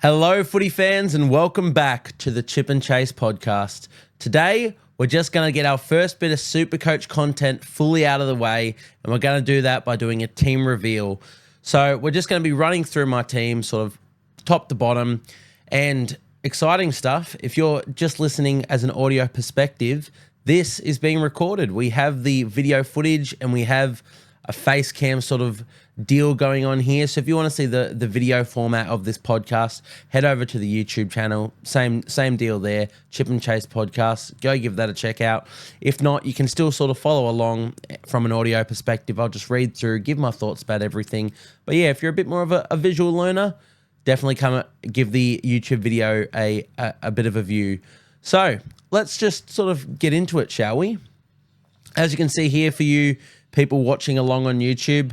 Hello, footy fans, and welcome back to the Chip and Chase podcast. Today, we're just going to get our first bit of SuperCoach content fully out of the way, and we're going to do that by doing a team reveal. So we're just going to be running through my team, sort of top to bottom, and exciting stuff. If you're just listening as an audio perspective, this is being recorded. We have the video footage, and we have a face cam sort of deal going on here. So if you want to see the video format of this podcast, head over to the YouTube channel. Same deal there, Chip and Chase podcast. Go give that a check out. If not, you can still sort of follow along from an audio perspective. I'll just read through, give my thoughts about everything. But yeah, if you're a bit more of a visual learner, definitely come give the YouTube video a bit of a view. So let's just sort of get into it, shall we? As you can see here for you people watching along on YouTube,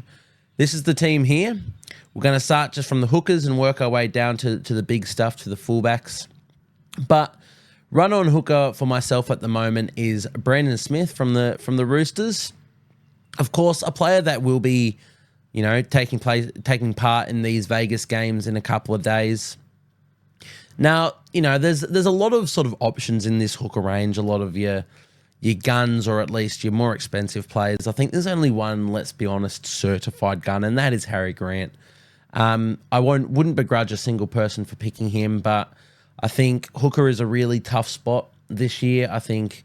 this is the team here. We're going to start just from the hookers and work our way down to the big stuff, to the fullbacks. But run-on hooker for myself at the moment is Brandon Smith from the Roosters. Of course, a player that will be, taking part in these Vegas games in a couple of days. Now, there's a lot of sort of options in this hooker range. A lot of your guns, or at least your more expensive players. I think there's only one, let's be honest, certified gun, and that is Harry Grant. I wouldn't begrudge a single person for picking him, but I think hooker is a really tough spot this year. I think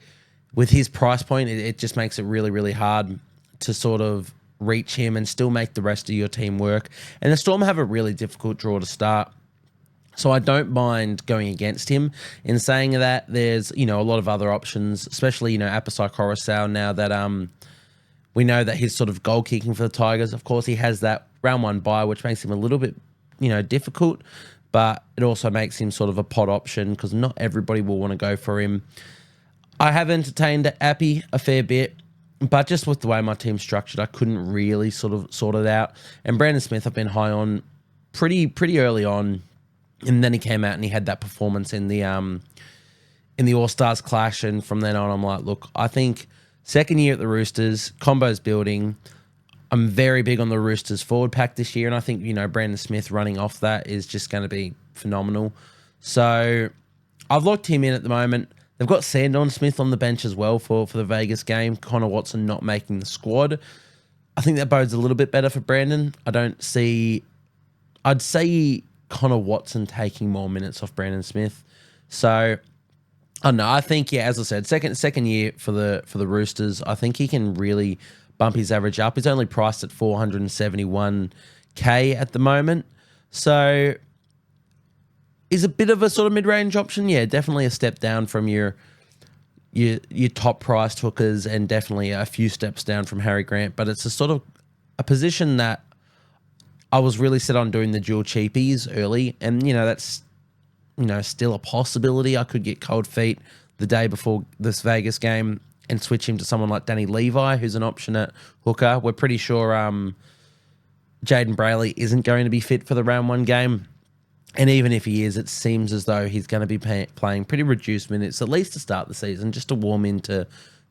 with his price point, it just makes it really, really hard to sort of reach him and still make the rest of your team work. And the Storm have a really difficult draw to start. So I don't mind going against him. In saying that, there's, a lot of other options, especially, Apisai Coruscant now that we know that he's sort of goal kicking for the Tigers. Of course, he has that round one bye, which makes him a little bit, difficult, but it also makes him sort of a pot option because not everybody will want to go for him. I have entertained Appy a fair bit, but just with the way my team's structured, I couldn't really sort of sort it out. And Brandon Smith I've been high on pretty early on. And then he came out and he had that performance in the All-Stars clash. And from then on, I'm like, look, I think second year at the Roosters, combo's building. I'm very big on the Roosters forward pack this year. And I think, Brandon Smith running off that is just going to be phenomenal. So I've locked him in at the moment. They've got Sandon Smith on the bench as well for the Vegas game. Connor Watson not making the squad. I think that bodes a little bit better for Brandon. I'd say Connor Watson taking more minutes off Brandon Smith. So I don't know. I think, as I said, second year for the Roosters, I think he can really bump his average up. He's only priced at $471K at the moment. So he's a bit of a sort of mid-range option. Yeah, definitely a step down from your top priced hookers, and definitely a few steps down from Harry Grant. But it's a sort of a position that I was really set on doing the dual cheapies early, and that's still a possibility. I could get cold feet the day before this Vegas game and switch him to someone like Danny Levi, who's an option at hooker. We're pretty sure Jaden Brayley isn't going to be fit for the round one game, and even if he is, it seems as though he's going to be playing pretty reduced minutes, at least to start the season, just to warm into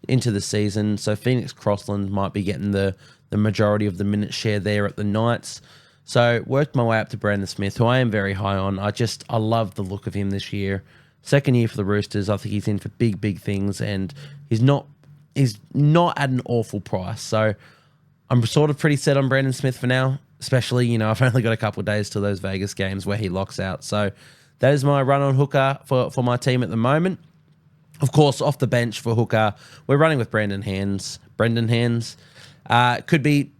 the season. So Phoenix Crossland might be getting the majority of the minute share there at the Knights. So worked my way up to Brandon Smith, who I am very high on. I love the look of him this year. Second year for the Roosters. I think he's in for big things, and he's not at an awful price. So I'm sort of pretty set on Brandon Smith for now, especially, I've only got a couple of days till those Vegas games where he locks out. So that is my run on hooker for my team at the moment. Of course, off the bench for hooker, we're running with Brendan Hands. Could be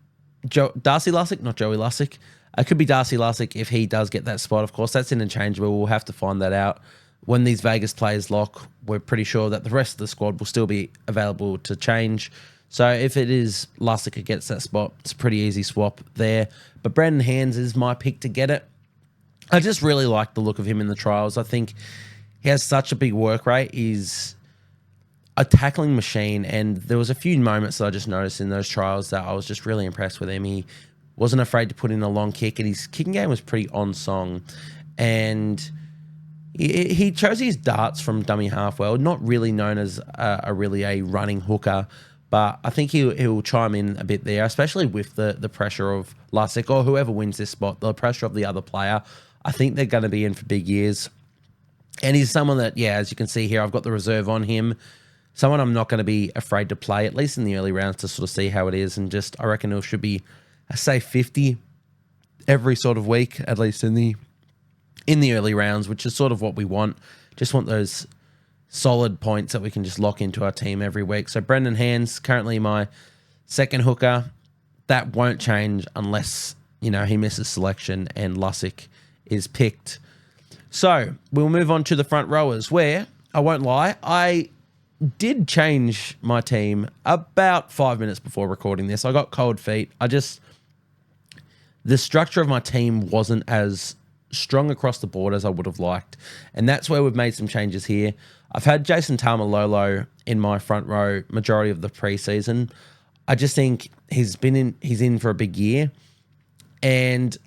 Darcy Lussick, not Joey Lussick. It could be Darcy Lussick if he does get that spot. Of course, that's interchangeable. We'll have to find that out. When these Vegas players lock, we're pretty sure that the rest of the squad will still be available to change. So if it is Lussick who gets that spot, it's a pretty easy swap there. But Brandon Hands is my pick to get it. I just really like the look of him in the trials. I think he has such a big work rate. He's a tackling machine, and there was a few moments that I just noticed in those trials that I was just really impressed with him. He wasn't afraid to put in a long kick, and his kicking game was pretty on song. And he chose his darts from dummy half well, not really known as a running hooker, but I think he'll chime in a bit there, especially with the pressure of Lussick or whoever wins this spot, the pressure of the other player. I think they're going to be in for big years. And he's someone that, yeah, as you can see here, I've got the reserve on him. Someone I'm not going to be afraid to play, at least in the early rounds, to sort of see how it is. And just, I reckon it should be, I say 50 every sort of week, at least in the early rounds, which is sort of what we want. Just want those solid points that we can just lock into our team every week. So Brendan Hands, currently my second hooker. That won't change unless, he misses selection and Lussick is picked. So we'll move on to the front rowers, where, I won't lie, I did change my team about 5 minutes before recording this. I got cold feet. The structure of my team wasn't as strong across the board as I would have liked. And that's where we've made some changes here. I've had Jason Taumalolo in my front row majority of the preseason. I just think he's in for a big year. And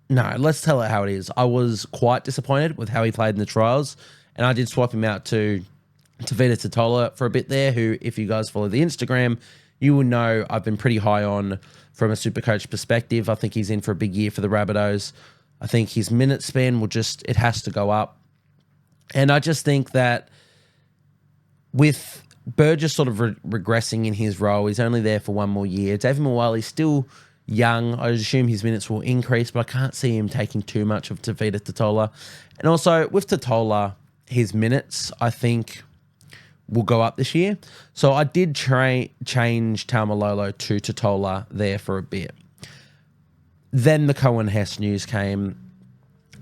let's tell it how it is. I was quite disappointed with how he played in the trials, and I did swap him out to Tavita Totola for a bit there, who, if you guys follow the Instagram, you will know I've been pretty high on from a SuperCoach perspective. I think he's in for a big year for the Rabbitohs. I think his minute span it has to go up. And I just think that with Burgess sort of regressing in his role, he's only there for one more year. David Mawali's still young. I assume his minutes will increase, but I can't see him taking too much of Tavita Totola. And also, with Totola, his minutes, I think, will go up this year. So I did change Taumalolo to Totola there for a bit. Then the Cohen Hess news came,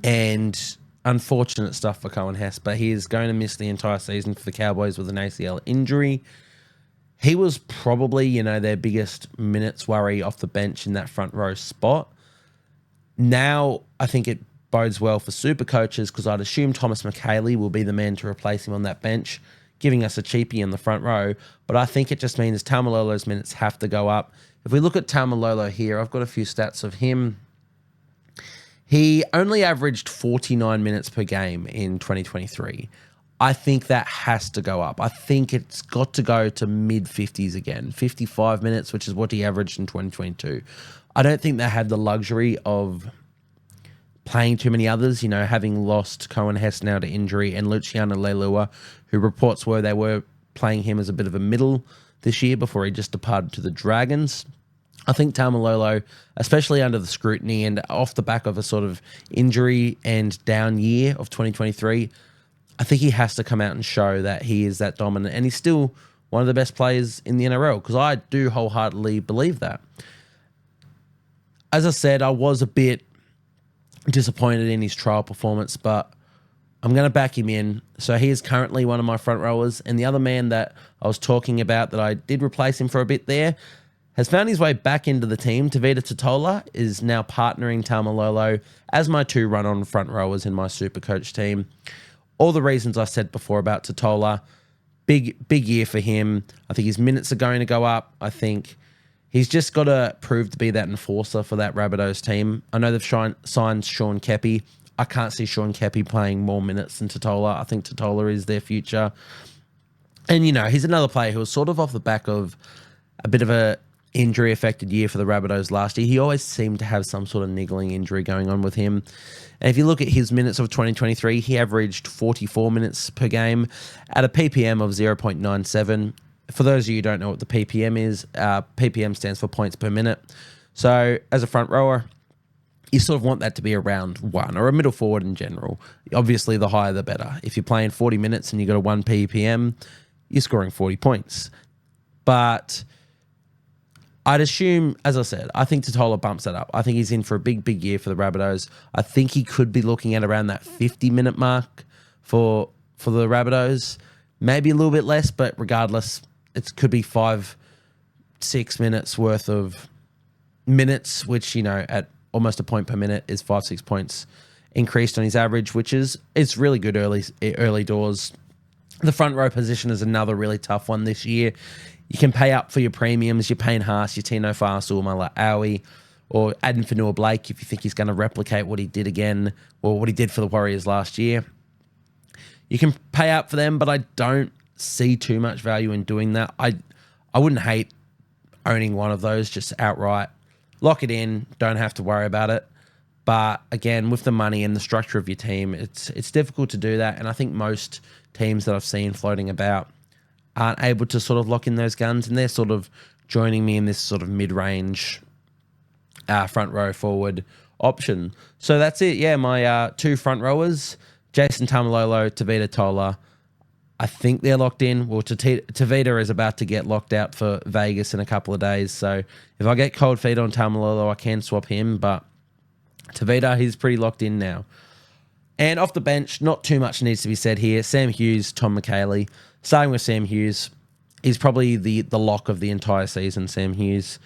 and unfortunate stuff for Cohen Hess, but he is going to miss the entire season for the Cowboys with an ACL injury. He was probably, their biggest minutes worry off the bench in that front row spot. Now, I think it bodes well for super coaches, because I'd assume Thomas McHaley will be the man to replace him on that bench, giving us a cheapie in the front row. But I think it just means Taumalolo's minutes have to go up. If we look at Taumalolo here, I've got a few stats of him. He only averaged 49 minutes per game in 2023. I think that has to go up. I think it's got to go to mid-50s again, 55 minutes, which is what he averaged in 2022. I don't think they had the luxury of playing too many others, having lost Cohen Hess now to injury, and Luciano Leilua, who reports were they were playing him as a bit of a middle this year before he just departed to the Dragons. I think Taumalolo, especially under the scrutiny and off the back of a sort of injury and down year of 2023, I think he has to come out and show that he is that dominant, and he's still one of the best players in the NRL, because I do wholeheartedly believe that. As I said, I was a bit disappointed in his trial performance, but I'm going to back him in. So he is currently one of my front rowers, and the other man that I was talking about that I did replace him for a bit there has found his way back into the team. Tavita Totola is now partnering Taumalolo as my two run-on front rowers in my SuperCoach team. All the reasons I said before about Totola, big year for him. I think his minutes are going to go up. I think he's just got to prove to be that enforcer for that Rabbitohs team. I know they've signed Sean Keppie. I can't see Sean Keppie playing more minutes than Totola. I think Totola is their future. And, he's another player who was sort of off the back of a bit of a injury-affected year for the Rabbitohs last year. He always seemed to have some sort of niggling injury going on with him. And if you look at his minutes of 2023, he averaged 44 minutes per game at a PPM of 0.97. For those of you who don't know what the PPM is, PPM stands for points per minute. So as a front rower, you sort of want that to be around 1, or a middle forward in general. Obviously, the higher the better. If you're playing 40 minutes and you got a 1 PPM, you're scoring 40 points. But I'd assume, as I said, I think Totola bumps that up. I think he's in for a big year for the Rabbitohs. I think he could be looking at around that 50-minute mark for the Rabbitohs. Maybe a little bit less, but regardless, it could be 5-6 minutes worth of minutes, which, at almost a point per minute is 5-6 points increased on his average, which it's really good early doors. The front row position is another really tough one this year. You can pay up for your premiums, your Payne Haas, your Tino Fasul, Aui, or Aden Fanua-Blake if you think he's going to replicate what he did again, or what he did for the Warriors last year. You can pay up for them, but I don't see too much value in doing that. I wouldn't hate owning one of those just outright. lock it in. Don't have to worry about it. But again, with the money and the structure of your team, it's difficult to do that. And I think most teams that I've seen floating about aren't able to sort of lock in those guns, and they're sort of joining me in this sort of mid-range front row forward option. So that's it. Yeah, my two front rowers, Jason Tamalolo, Tavita Tola. I think they're locked in. Well, Tavita is about to get locked out for Vegas in a couple of days. So if I get cold feet on Tamalolo, I can swap him. But Tavita, he's pretty locked in now. And off the bench, not too much needs to be said here. Sam Hughes, Tom McHaley. Starting with Sam Hughes, he's probably the lock of the entire season, Sam Hughes.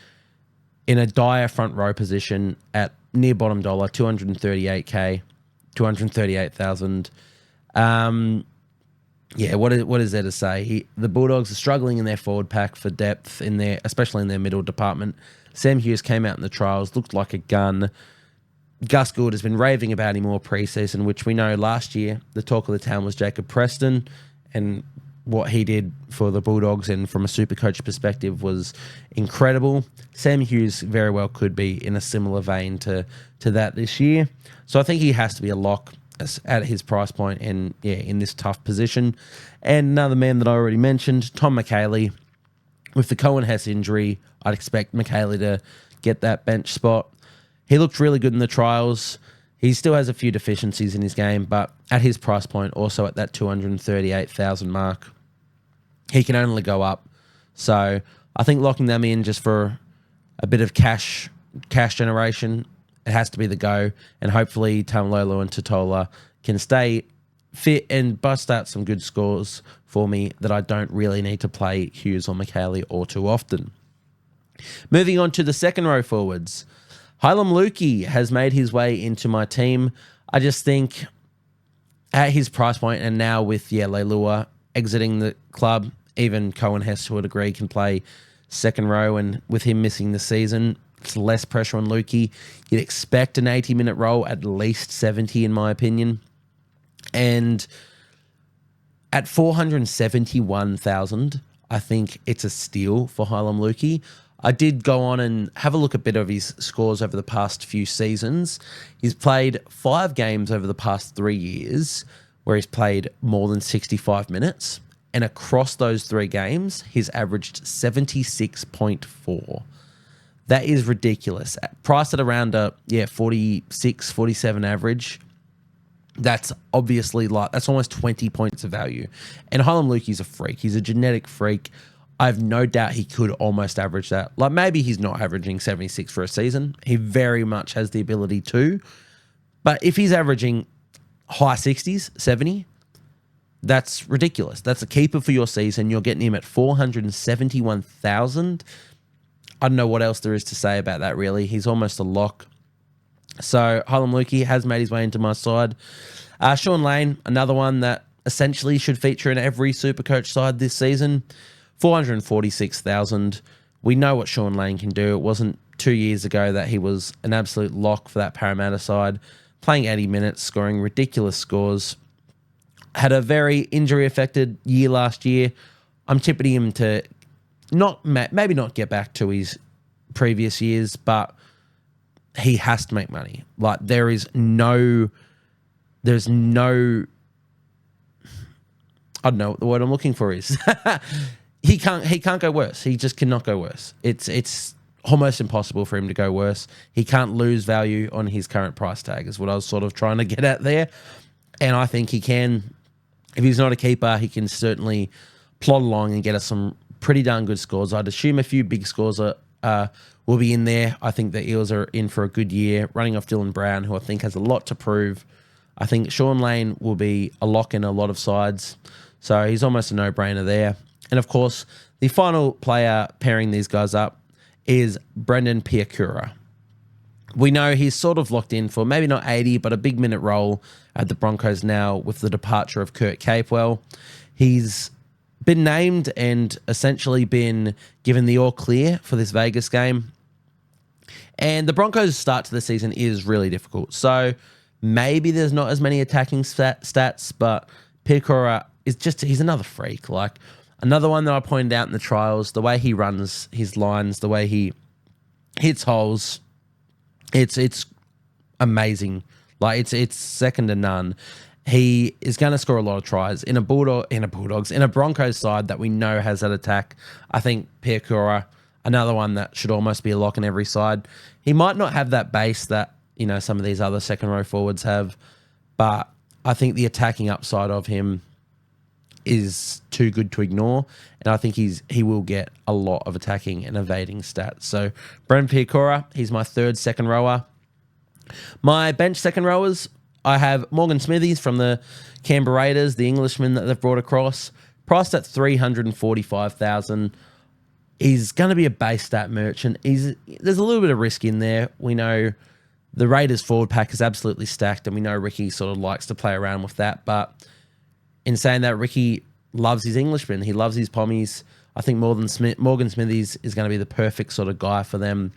In a dire front row position at near bottom dollar, 238K, 238,000. Yeah, what is there to say? The Bulldogs are struggling in their forward pack for depth, especially in their middle department. Sam Hughes came out in the trials, looked like a gun. Gus Gould has been raving about him all preseason, which we know last year the talk of the town was Jacob Preston, and what he did for the Bulldogs and from a Supercoach perspective was incredible. Sam Hughes very well could be in a similar vein to that this year. So I think he has to be a lock at his price point and, yeah, in this tough position. And another man that I already mentioned, Tom McHaley. With the Cohen Hess injury, I'd expect McHaley to get that bench spot. He looked really good in the trials. He still has a few deficiencies in his game, but at his price point, also at that 238,000 mark, he can only go up. So I think locking them in just for a bit of cash generation, it has to be the go. And hopefully Tamalolo and Totola can stay fit and bust out some good scores for me that I don't really need to play Hughes or McHaley all too often. Moving on to the second row forwards. Hylam Lukey has made his way into my team. I just think at his price point and now with Leilua exiting the club, even Cohen Hess to a degree can play second row, and with him missing the season, it's less pressure on Lukey. You'd expect an 80-minute role, at least 70 in my opinion. And at 471,000, I think it's a steal for Hylam Lukey. I did go on and have a look at a bit of his scores over the past few seasons. He's played 5 games over the past 3 years where he's played more than 65 minutes. And across those 3 games, he's averaged 76.4. That is ridiculous. Priced at around a 46, 47 average. That's obviously that's almost 20 points of value. And Hylam Lukey's a freak. He's a genetic freak. I have no doubt he could almost average that. Like, maybe he's not averaging 76 for a season. He very much has the ability to. But if he's averaging high 60s, 70, that's ridiculous. That's a keeper for your season. You're getting him at 471,000. I don't know what else there is to say about that, really. He's almost a lock. So Hylam Lukey has made his way into my side. Sean Lane, another one that essentially should feature in every Supercoach side this season. 446,000. We know what Sean Lane can do. It wasn't 2 years ago that he was an absolute lock for that Parramatta side, playing 80 minutes, scoring ridiculous scores. Had a very injury-affected year last year. I'm tipping him to maybe not get back to his previous years, but he has to make money. Like, there's no, I don't know what the word I'm looking for is. He can't go worse. He just cannot go worse. It's almost impossible for him to go worse. He can't lose value on his current price tag, is what I was sort of trying to get at there. And I think he can, if he's not a keeper, he can certainly plod along and get us some pretty darn good scores. I'd assume a few big scores will be in there. I think the Eels are in for a good year, running off Dylan Brown, who I think has a lot to prove. I think Sean Lane will be a lock in a lot of sides. So he's almost a no-brainer there. And of course, the final player pairing these guys up is Brendan Piakura. We know he's sort of locked in for maybe not 80, but a big minute role at the Broncos now with the departure of Kurt Capewell. He's been named and essentially been given the all clear for this Vegas game. And the Broncos' start to the season is really difficult. So maybe there's not as many attacking stats, but Piakura he's another freak. Like, another one that I pointed out in the trials, the way he runs his lines, the way he hits holes. It's amazing. Like it's second to none. He is going to score a lot of tries in a Broncos side that we know has that attack. I think Piakura, another one that should almost be a lock in every side. He might not have that base that, some of these other second row forwards have, but I think the attacking upside of him is too good to ignore, and I think he will get a lot of attacking and evading stats. So Brendan Piakura, he's my third second rower. My bench second rowers, I have Morgan Smithies from the Canberra Raiders, the Englishman that they've brought across, priced at $345,000. He's going to be a base stat merchant. There's a little bit of risk in there. We know the Raiders forward pack is absolutely stacked, and we know Ricky sort of likes to play around with that. But in saying that, Ricky loves his Englishmen. He loves his pommies. I think Morgan Smithies is going to be the perfect sort of guy for them.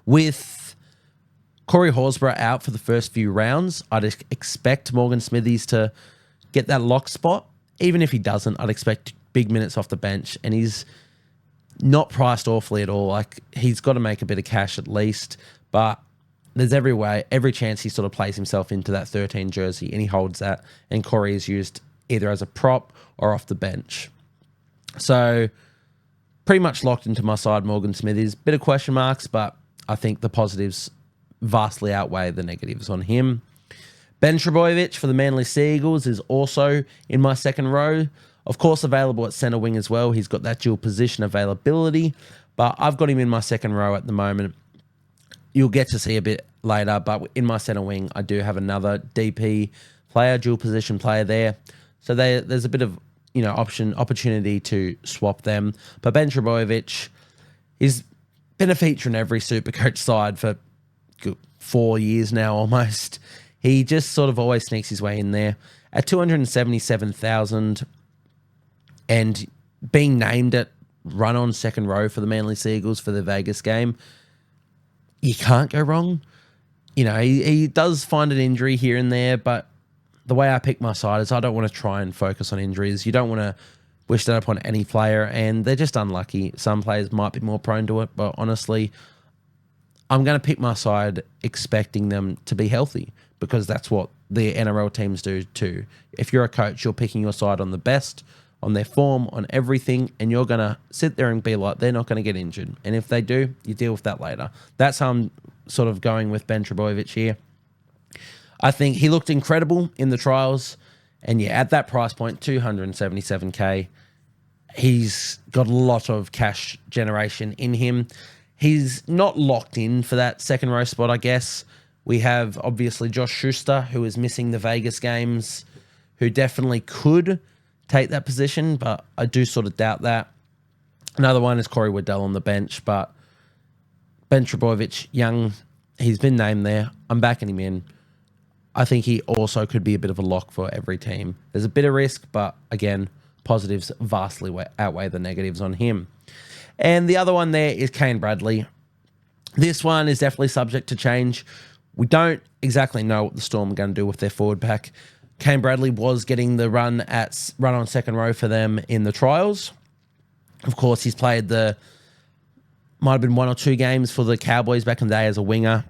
With Corey Horsburgh out for the first few rounds, I'd expect Morgan Smithies to get that lock spot. Even if he doesn't, I'd expect big minutes off the bench, and he's not priced awfully at all. Like, he's got to make a bit of cash at least, but there's every chance he sort of plays himself into that 13 jersey, and he holds that, and Corey is used either as a prop or off the bench. So pretty much locked into my side, Morgan Smithies. Bit of question marks, but I think the positives vastly outweigh the negatives on him. Ben Trbojevic for the Manly Sea Eagles is also in my second row. Of course, available at centre wing as well. He's got that dual position availability, but I've got him in my second row at the moment. You'll get to see a bit later, but in my centre wing, I do have another DP player, dual position player there. So there's a bit of opportunity to swap them. But Ben Trbojevic, he's been a feature in every SuperCoach side for 4 years now almost. He just sort of always sneaks his way in there at 277,000, and being named at run on second row for the Manly Sea Eagles for the Vegas game. You can't go wrong. He does find an injury here and there, but the way I pick my side is I don't want to try and focus on injuries. You don't want to wish that upon any player, and they're just unlucky. Some players might be more prone to it, but honestly, I'm going to pick my side expecting them to be healthy, because that's what the NRL teams do too. If you're a coach, you're picking your side on the best, on their form, on everything, and you're going to sit there and be like, they're not going to get injured. And if they do, you deal with that later. That's how I'm sort of going with Ben Trbojevic here. I think he looked incredible in the trials, and at that price point, $277K, he's got a lot of cash generation in him. He's not locked in for that second row spot, I guess. We have, obviously, Josh Schuster, who is missing the Vegas games, who definitely could take that position, but I do sort of doubt that. Another one is Corey Waddell on the bench, but Ben Trbojevic, young, he's been named there. I'm backing him in. I think he also could be a bit of a lock for every team. There's a bit of risk, but again, positives vastly outweigh the negatives on him. And the other one there is Kane Bradley. This one is definitely subject to change. We don't exactly know what the Storm are going to do with their forward pack. Kane Bradley was getting the run on second row for them in the trials. Of course, he's played might have been 1 or 2 games for the Cowboys back in the day as a winger.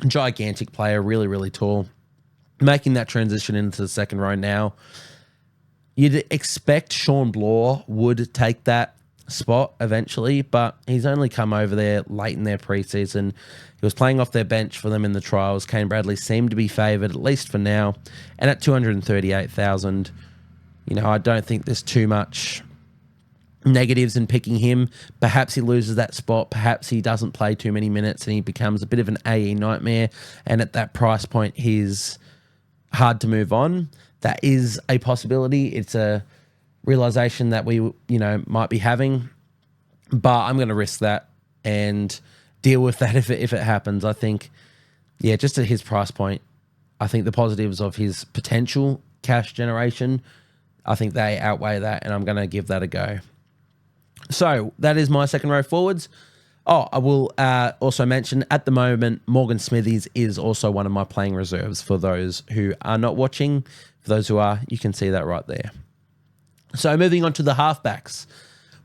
Gigantic player, really, really tall. Making that transition into the second row now. You'd expect Sean Blaw would take that spot eventually, but he's only come over there late in their preseason. He was playing off their bench for them in the trials. Kane Bradley seemed to be favoured, at least for now. And at 238,000, I don't think there's too much negatives in picking him. Perhaps he loses that spot. Perhaps he doesn't play too many minutes and he becomes a bit of an AE nightmare. And at that price point, he's hard to move on. That is a possibility. It's a realization that we, might be having. But I'm going to risk that and deal with that if it happens. I think, just at his price point, I think the positives of his potential cash generation, I think they outweigh that, and I'm going to give that a go. So that is my second row forwards. I will also mention at the moment, Morgan Smithies is also one of my playing reserves for those who are not watching. For those who are, you can see that right there. So moving on to the halfbacks.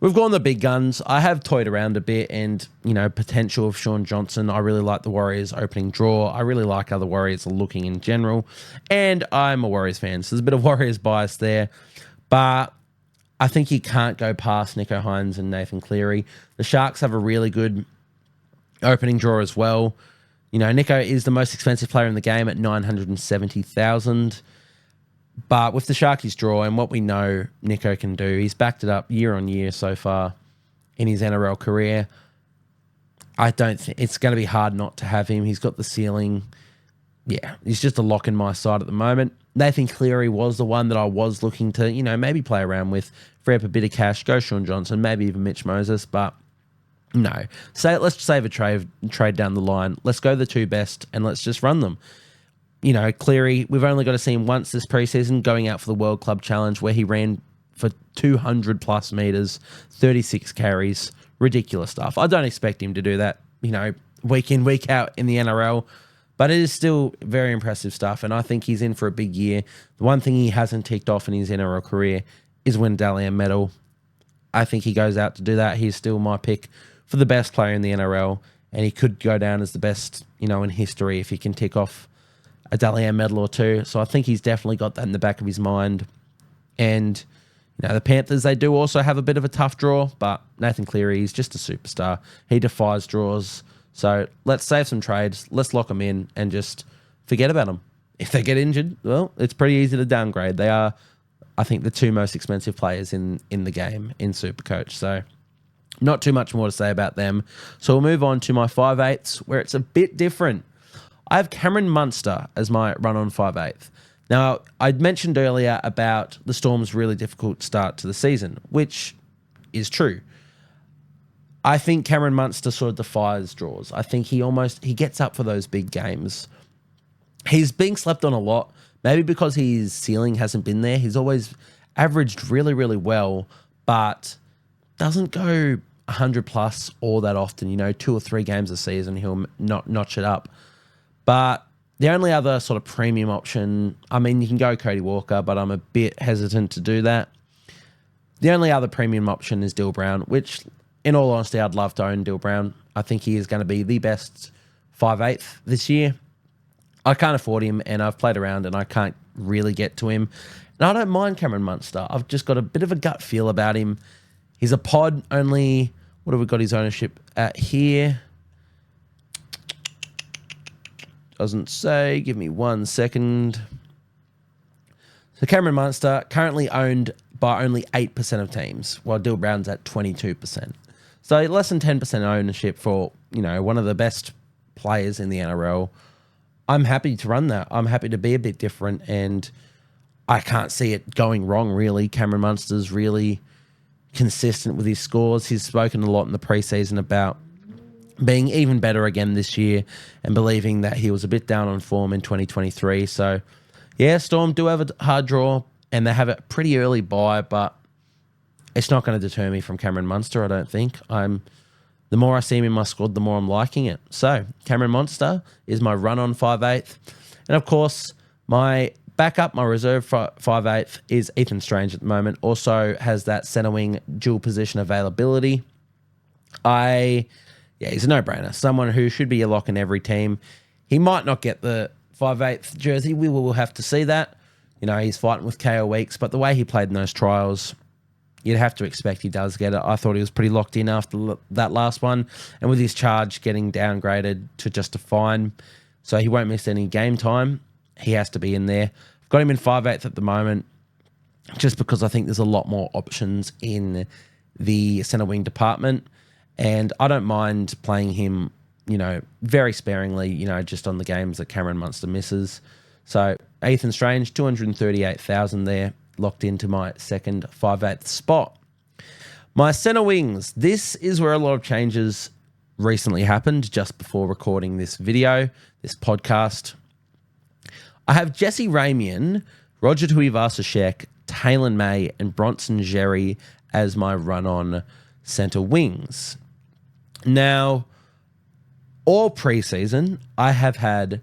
We've gone the big guns. I have toyed around a bit and, potential of Sean Johnson. I really like the Warriors opening draw. I really like how the Warriors are looking in general. And I'm a Warriors fan, so there's a bit of Warriors bias there. But I think you can't go past Nicho Hynes and Nathan Cleary. The Sharks have a really good opening draw as well. Nicho is the most expensive player in the game at $970,000. But with the Sharkies draw and what we know Nicho can do, he's backed it up year on year so far in his NRL career. I don't think it's going to be hard not to have him. He's got the ceiling. Yeah, he's just a lock in my side at the moment. Nathan Cleary was the one that I was looking to, maybe play around with, free up a bit of cash, go Sean Johnson, maybe even Mitch Moses, but no. Let's save a trade down the line. Let's go the two best and let's just run them. Cleary, we've only got to see him once this preseason going out for the World Club Challenge where he ran for 200 plus meters, 36 carries, ridiculous stuff. I don't expect him to do that, week in, week out in the NRL, but it is still very impressive stuff, and I think he's in for a big year. The one thing he hasn't ticked off in his NRL career is win a Dally M medal. I think he goes out to do that. He's still my pick for the best player in the NRL, and he could go down as the best, in history if he can tick off a Dally M medal or two. So I think he's definitely got that in the back of his mind. And, the Panthers, they do also have a bit of a tough draw, but Nathan Cleary is just a superstar. He defies draws. So let's save some trades. Let's lock them in and just forget about them. If they get injured, well, it's pretty easy to downgrade. They are, I think, the two most expensive players in the game in SuperCoach. So not too much more to say about them. So we'll move on to my 5/8s, where it's a bit different. I have Cameron Munster as my run-on 5/8. Now, I'd mentioned earlier about the Storm's really difficult start to the season, which is true. I think Cameron Munster sort of defies draws. I think he gets up for those big games. He's being slept on a lot, maybe because his ceiling hasn't been there. He's always averaged really, really well, but doesn't go 100 plus all that often. 2 or 3 games a season, he'll notch it up. But the only other sort of premium option, you can go Cody Walker, but I'm a bit hesitant to do that. The only other premium option is Dill Brown, which, in all honesty, I'd love to own Dill Brown. I think he is going to be the best 5/8 this year. I can't afford him, and I've played around, and I can't really get to him. And I don't mind Cameron Munster. I've just got a bit of a gut feel about him. He's a pod only. What have we got his ownership at here? Doesn't say. Give me 1 second. So Cameron Munster currently owned by only 8% of teams, while Dill Brown's at 22%. So less than 10% ownership for, one of the best players in the NRL. I'm happy to run that. I'm happy to be a bit different, and I can't see it going wrong, really. Cameron Munster's really consistent with his scores. He's spoken a lot in the preseason about being even better again this year and believing that he was a bit down on form in 2023. So, yeah, Storm do have a hard draw, and they have a pretty early bye, but it's not going to deter me from Cameron Munster, I don't think. The more I see him in my squad, the more I'm liking it. So, Cameron Munster is my run-on 5/8. And, of course, my backup, my reserve 5/8 is Ethan Strange at the moment. Also has that centre wing dual position availability. He's a no-brainer. Someone who should be a lock in every team. He might not get the 5/8 jersey. We will have to see that. He's fighting with KO Weeks, but the way he played in those trials, you'd have to expect he does get it. I thought he was pretty locked in after that last one, and with his charge getting downgraded to just a fine, so he won't miss any game time. He has to be in there. I've got him in 5/8 at the moment, just because I think there's a lot more options in the centre wing department. And I don't mind playing him, very sparingly, just on the games that Cameron Munster misses. So Ethan Strange, 238,000 there, locked into my second 5/8 spot. My centre wings. This is where a lot of changes recently happened just before recording this video, this podcast. I have Jesse Ramian, Roger Tuivasa-Sheck, Taylor May, and Bronson Xerri as my run-on centre wings. Now, all preseason, I have had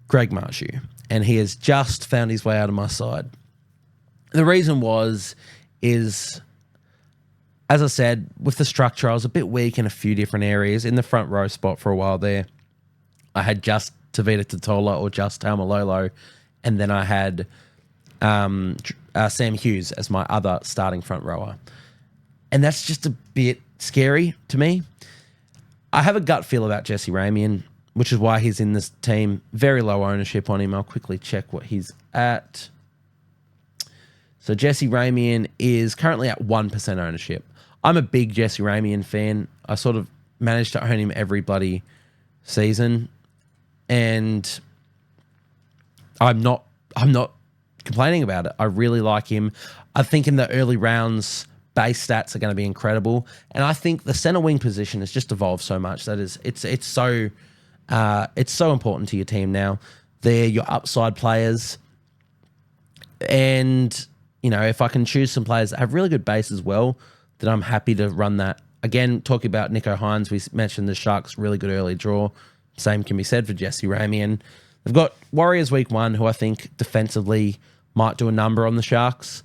Greg Marzhew, and he has just found his way out of my side. The reason is as I said, with the structure, I was a bit weak in a few different areas. In the front row spot for a while there, I had just Tavita Totola or just Taumalolo, and then I had Sam Hughes as my other starting front rower. And that's just a bit scary to me. I have a gut feel about Jesse Ramian, which is why he's in this team. Very low ownership on him. I'll quickly check what he's at. So Jesse Ramian is currently at 1% ownership. I'm a big Jesse Ramian fan. I sort of managed to own him every bloody season, and I'm not complaining about it. I really like him. I think in the early rounds, base stats are going to be incredible, and I think the center wing position has just evolved so much that it's so important to your team now. They're your upside players, and if I can choose some players that have really good base as well, then I'm happy to run that. Again, talking about Nico Hines, we mentioned the Sharks' really good early draw. Same can be said for Jesse Ramian. They've got Warriors week 1, who I think defensively might do a number on the Sharks.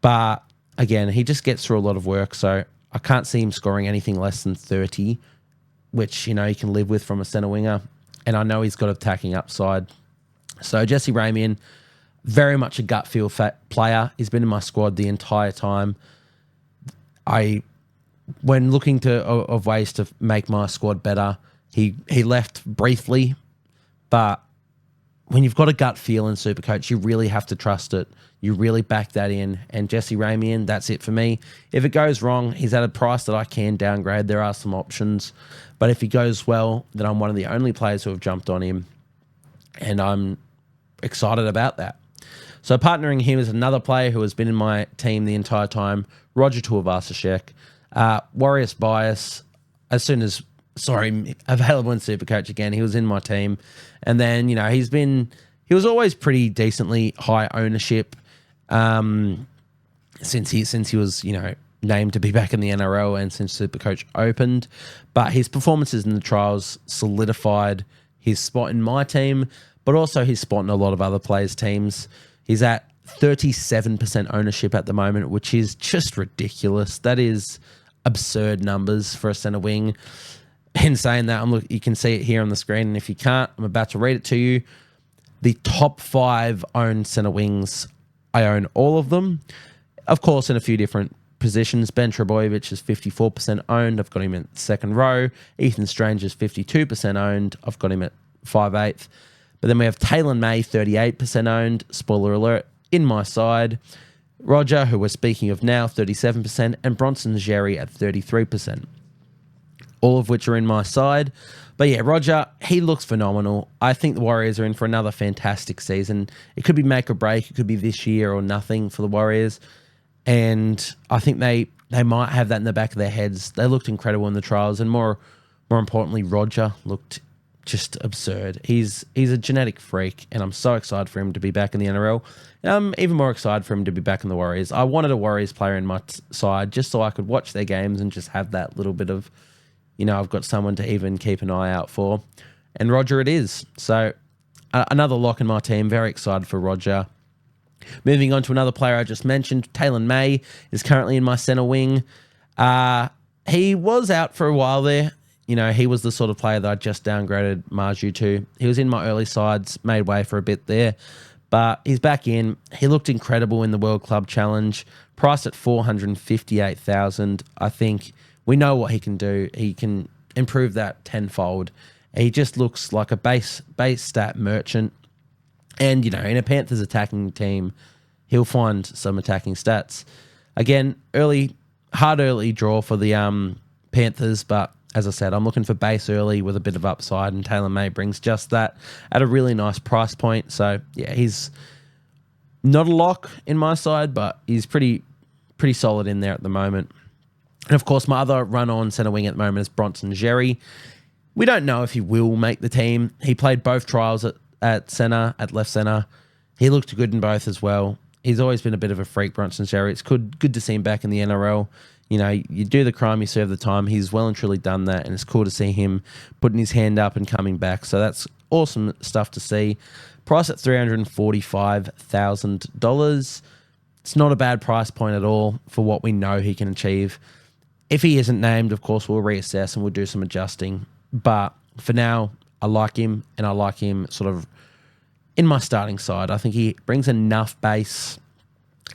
But again, he just gets through a lot of work, so I can't see him scoring anything less than 30, which, you can live with from a centre winger. And I know he's got attacking upside. So Jesse Ramian, very much a gut feel player. He's been in my squad the entire time. When looking of ways to make my squad better, he left briefly, but when you've got a gut feel in SuperCoach, you really have to trust it. You really back that in. And Jesse Ramian, that's it for me. If it goes wrong, he's at a price that I can downgrade. There are some options. But if he goes well, then I'm one of the only players who have jumped on him. And I'm excited about that. So partnering him is another player who has been in my team the entire time, Roger Tuivasa-Sheck. Warriors bias, available in SuperCoach again. He was in my team. And then, he was always pretty decently high ownership since he was, named to be back in the NRL and since SuperCoach opened. But his performances in the trials solidified his spot in my team, but also his spot in a lot of other players' teams. He's at 37% ownership at the moment, which is just ridiculous. That is absurd numbers for a centre wing. In saying that, you can see it here on the screen, and if you can't, I'm about to read it to you. The top 5 owned centre wings, I own all of them. Of course, in a few different positions. Ben Trebojevic is 54% owned. I've got him in second row. Ethan Strange is 52% owned. I've got him at 5/8. But then we have Taylor May, 38% owned. Spoiler alert, in my side. Roger, who we're speaking of now, 37%. And Bronson Xerri at 33%. All of which are in my side. But yeah, Roger, he looks phenomenal. I think the Warriors are in for another fantastic season. It could be make or break. It could be this year or nothing for the Warriors. And I think they might have that in the back of their heads. They looked incredible in the trials. And more importantly, Roger looked just absurd. He's a genetic freak. And I'm so excited for him to be back in the NRL. And I'm even more excited for him to be back in the Warriors. I wanted a Warriors player in my side just so I could watch their games and just have that little bit of, I've got someone to even keep an eye out for. And Roger it is. So another lock in my team. Very excited for Roger. Moving on to another player I just mentioned, Taylor May is currently in my center wing. He was out for a while there. He was the sort of player that I just downgraded Marju to. He was in my early sides, made way for a bit there. But he's back in. He looked incredible in the World Club Challenge. Priced at $458,000. I think we know what he can do. He can improve that tenfold. He just looks like a base stat merchant. And, in a Panthers attacking team, he'll find some attacking stats. Again, hard early draw for the Panthers, but as I said, I'm looking for base early with a bit of upside, and Taylor May brings just that at a really nice price point. So, yeah, he's not a lock in my side, but he's pretty solid in there at the moment. And, of course, my other run-on centre wing at the moment is Bronson Xerri. We don't know if he will make the team. He played both trials at left centre. He looked good in both as well. He's always been a bit of a freak, Bronson Xerri. It's good to see him back in the NRL. You do the crime, you serve the time. He's well and truly done that, and it's cool to see him putting his hand up and coming back. So that's awesome stuff to see. Price at $345,000. It's not a bad price point at all for what we know he can achieve. If he isn't named, of course, we'll reassess and we'll do some adjusting. But for now, I like him, and I like him sort of in my starting side. I think he brings enough base,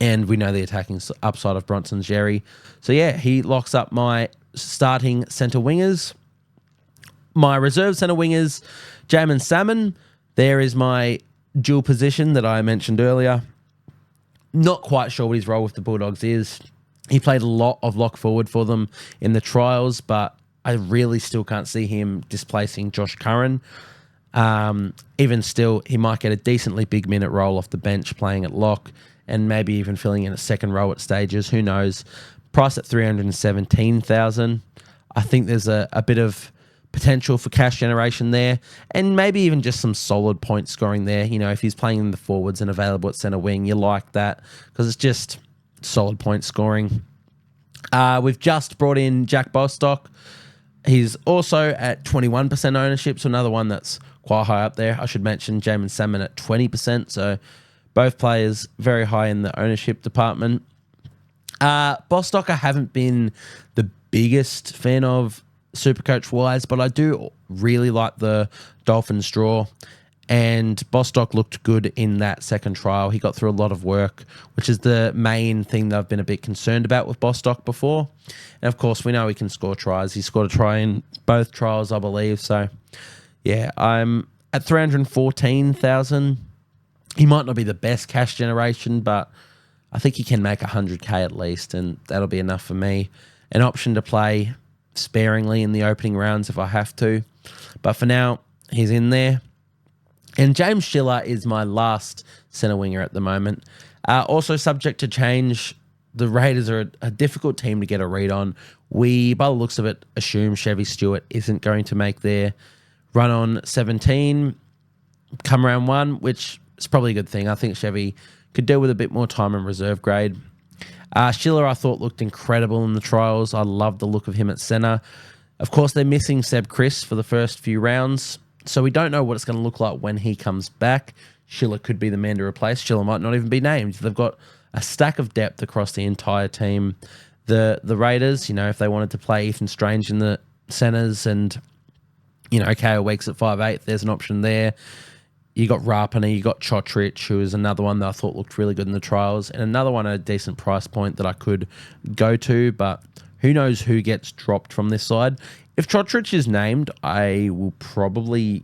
and we know the attacking upside of Bronson Xerri. So, yeah, he locks up my starting centre wingers. My reserve centre wingers, Jamin Salmon. There is my dual position that I mentioned earlier. Not quite sure what his role with the Bulldogs is. He played a lot of lock forward for them in the trials, but I really still can't see him displacing Josh Curran. Even still, he might get a decently big minute role off the bench playing at lock and maybe even filling in a second row at stages. Who knows? Price at $317,000. I think there's a bit of potential for cash generation there, and maybe even just some solid point scoring there. You know, if he's playing in the forwards and available at centre wing, you like that because it's just solid point scoring. We've just brought in Jack Bostock. He's also at 21% ownership, so another one that's quite high up there. I should mention Jamin Salmon at 20%, so both players very high in the ownership department. Bostock I haven't been the biggest fan of SuperCoach wise, but I do really like the Dolphins draw, and Bostock looked good in that second trial. He got through a lot of work, which is the main thing that I've been a bit concerned about with Bostock before. And of course, we know he can score tries. He scored a try in both trials, I believe. So yeah, I'm at 314,000. He might not be the best cash generation, but I think he can make 100K at least, and that'll be enough for me. An option to play sparingly in the opening rounds if I have to. But for now, he's in there. And James Schiller is my last centre winger at the moment. Also subject to change. The Raiders are a difficult team to get a read on. We, by the looks of it, assume Chevy Stewart isn't going to make their run on 17 come round one, which is probably a good thing. I think Chevy could deal with a bit more time in reserve grade. Schiller, I thought, looked incredible in the trials. I love the look of him at centre. Of course, they're missing Seb Chris for the first few rounds, so we don't know what it's going to look like when he comes back. Schiller could be the man to replace. Schiller might not even be named. They've got a stack of depth across the entire team. The Raiders, you know, if they wanted to play Ethan Strange in the centres and, you know, Kale Weeks at 5'8", there's an option there. You got Rapana, you got Chotrich, who is another one that I thought looked really good in the trials, and another one at a decent price point that I could go to, but who knows who gets dropped from this side. If Chotrich is named, I will probably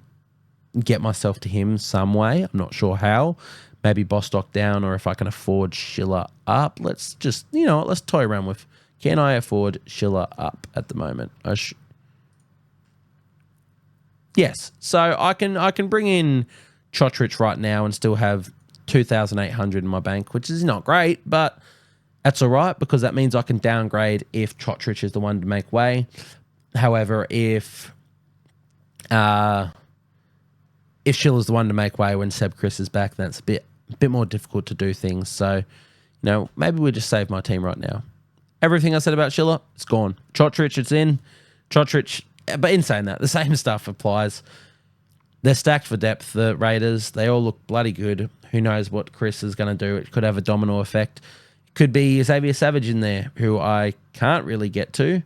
get myself to him some way. I'm not sure how. Maybe Bostock down, or if I can afford Schiller up. Let's just, you know, let's toy around with, can I afford Schiller up at the moment? Yes. So I can bring in Chotrich right now and still have 2,800 in my bank, which is not great, but that's all right because that means I can downgrade if Chotrich is the one to make way. However, if Schiller's the one to make way when Seb Chris is back, then it's a bit more difficult to do things. So, you know, maybe we'll just save my team right now. Everything I said about Schiller, it's gone. Chotrich, it's in. Chotrich, but in saying that, the same stuff applies. They're stacked for depth, the Raiders. They all look bloody good. Who knows what Chris is going to do? It could have a domino effect. Could be Xavier Savage in there, who I can't really get to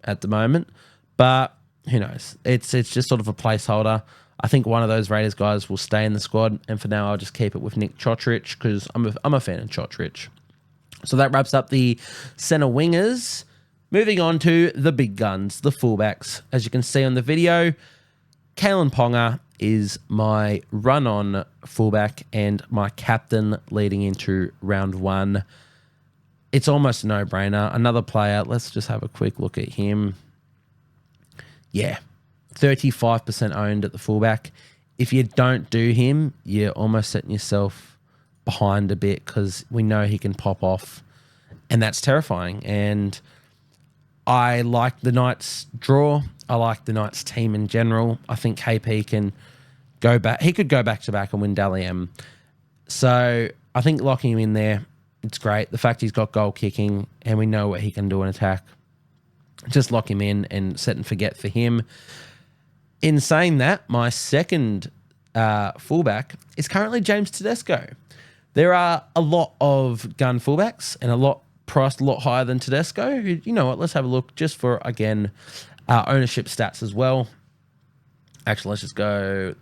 at the moment. But who knows? It's just sort of a placeholder. I think one of those Raiders guys will stay in the squad, and for now I'll just keep it with Nick Chotrich because I'm a fan of Chotrich. So that wraps up the centre wingers. Moving on to the big guns, the fullbacks. As you can see on the video, Kalen Ponga is my run-on fullback and my captain leading into round one. It's almost a no-brainer. Another player, let's just have a quick look at him. Yeah, 35% owned at the fullback. If you don't do him, you're almost setting yourself behind a bit because we know he can pop off, and that's terrifying. And I like the Knights draw. I like the Knights team in general. I think KP can go back. He could go back-to-back and win Dally M. So I think locking him in there, it's great. The fact he's got goal kicking and we know what he can do in attack, just lock him in and set and forget for him. In saying that, my second fullback is currently James Tedesco. There are a lot of gun fullbacks and a lot priced a lot higher than Tedesco. You know what? Let's have a look just for, again, ownership stats as well. Actually, let's just go.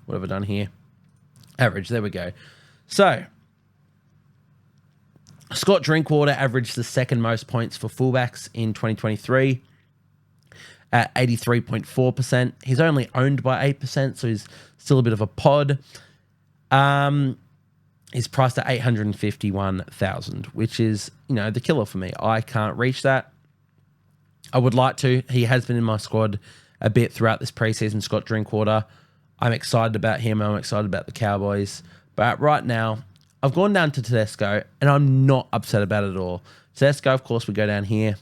What have I done here? Average. There we go. So, Scott Drinkwater averaged the second most points for fullbacks in 2023 at 83.4%. He's only owned by 8%, so he's still a bit of a pod. He's priced at 851,000, which is, the killer for me. I can't reach that. I would like to. He has been in my squad a bit throughout this preseason, Scott Drinkwater. I'm excited about him. I'm excited about the Cowboys. But right now, I've gone down to Tedesco, and I'm not upset about it at all. Tedesco, of course, we go down here.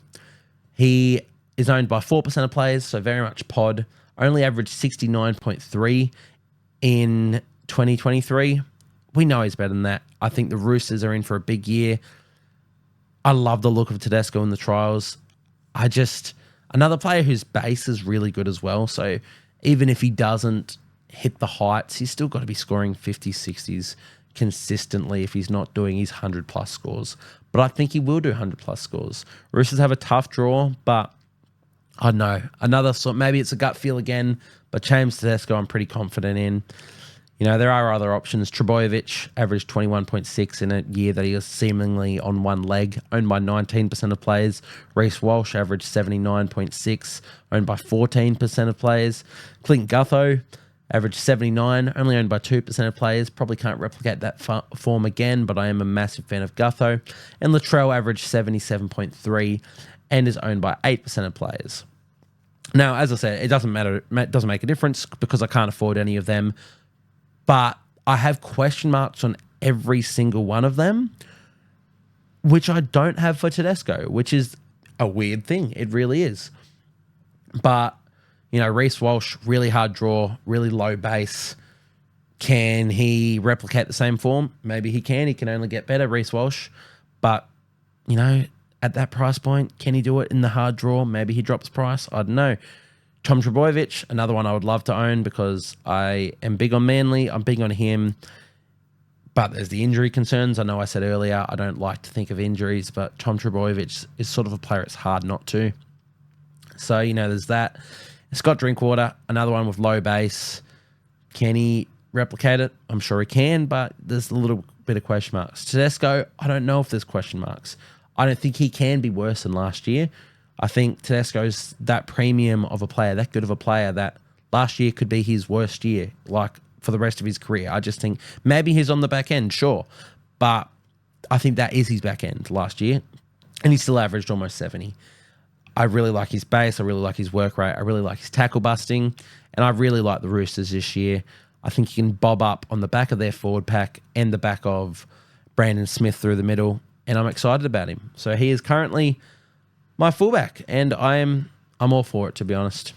He is owned by 4% of players, so very much pod. Only averaged 69.3 in 2023. We know he's better than that. I think the Roosters are in for a big year. I love the look of Tedesco in the trials. Another player whose base is really good as well. So even if he doesn't hit the heights, he's still got to be scoring 50s, 60s consistently if he's not doing his 100-plus scores. But I think he will do 100-plus scores. Roosters have a tough draw, but I don't know. Maybe it's a gut feel again, but James Tedesco I'm pretty confident in. There are other options. Trbojevic averaged 21.6 in a year that he was seemingly on one leg, owned by 19% of players. Reece Walsh averaged 79.6, owned by 14% of players. Clint Gutho averaged 79, only owned by 2% of players. Probably can't replicate that form again, but I am a massive fan of Gutho. And Latrell averaged 77.3 and is owned by 8% of players. Now, as I said, it doesn't matter. It doesn't make a difference because I can't afford any of them. But I have question marks on every single one of them, which I don't have for Tedesco, which is a weird thing. It really is. But, Reece Walsh, really hard draw, really low base. Can he replicate the same form? Maybe he can. He can only get better, Reece Walsh. But, at that price point, can he do it in the hard draw? Maybe he drops price. I don't know. Tom Trbojevic, another one I would love to own because I am big on Manly. I'm big on him. But there's the injury concerns. I know I said earlier I don't like to think of injuries, but Tom Trbojevic is sort of a player it's hard not to. So, there's that. Scott Drinkwater, another one with low base. Can he replicate it? I'm sure he can, but there's a little bit of question marks. Tedesco, I don't know if there's question marks. I don't think he can be worse than last year. I think Tedesco's that premium of a player, that good of a player, that last year could be his worst year, like for the rest of his career. I just think maybe he's on the back end, sure. But I think that is his back end last year. And he still averaged almost 70. I really like his base. I really like his work rate. I really like his tackle busting. And I really like the Roosters this year. I think he can bob up on the back of their forward pack and the back of Brandon Smith through the middle. And I'm excited about him. So he is currently my fullback, and I'm all for it, to be honest.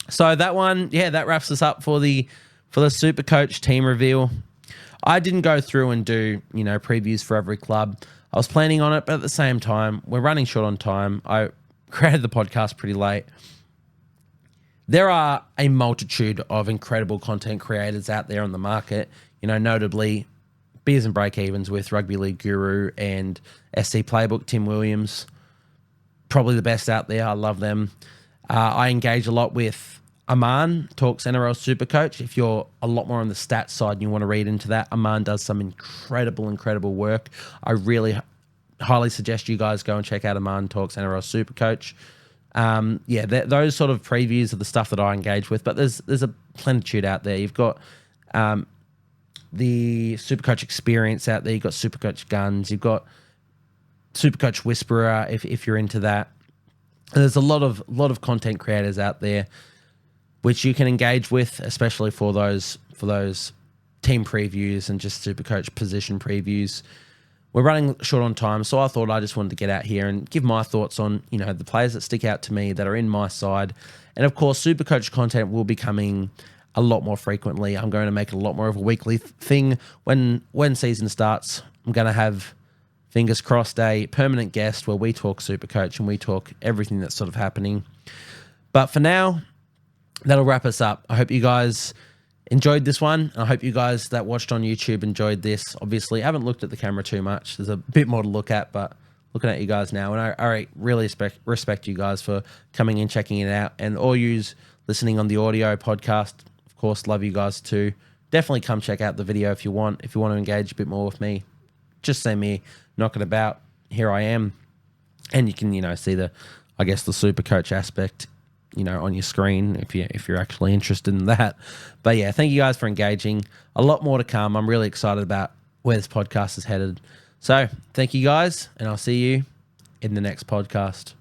So that one, that wraps us up for the SuperCoach team reveal. I didn't go through and do, previews for every club. I was planning on it, but at the same time, we're running short on time. I created the podcast pretty late. There are a multitude of incredible content creators out there on the market, notably Beers and Break-Evens with Rugby League Guru and SC Playbook, Tim Williams. Probably the best out there. I love them. I engage a lot with Aman, talks NRL SuperCoach. If you're a lot more on the stats side and you want to read into that, Aman does some incredible work. I really highly suggest you guys go and check out Aman Talks NRL SuperCoach. Those sort of previews of the stuff that I engage with, but there's a plenitude out there. You've got the SuperCoach Experience out there. You've got SuperCoach Guns. You've got SuperCoach Whisperer, if you're into that. And there's a lot of content creators out there which you can engage with, especially for those team previews and just SuperCoach position previews. We're running short on time, so I thought I just wanted to get out here and give my thoughts on, the players that stick out to me that are in my side. And of course, SuperCoach content will be coming a lot more frequently. I'm going to make it a lot more of a weekly thing. When season starts, I'm going to have, fingers crossed, a permanent guest where we talk SuperCoach and we talk everything that's sort of happening. But for now, that'll wrap us up. I hope you guys enjoyed this one. I hope you guys that watched on YouTube enjoyed this. Obviously, I haven't looked at the camera too much. There's a bit more to look at, but looking at you guys now, and I really respect you guys for coming in, checking it out, and all yous listening on the audio podcast. Of course, love you guys too. Definitely come check out the video if you want. If you want to engage a bit more with me, just send me knocking about. Here I am, and you can see the SuperCoach aspect on your screen if you're actually interested in that. But yeah, thank you guys for engaging. A lot more to come. I'm really excited about where this podcast is headed. So thank you guys, and I'll see you in the next podcast.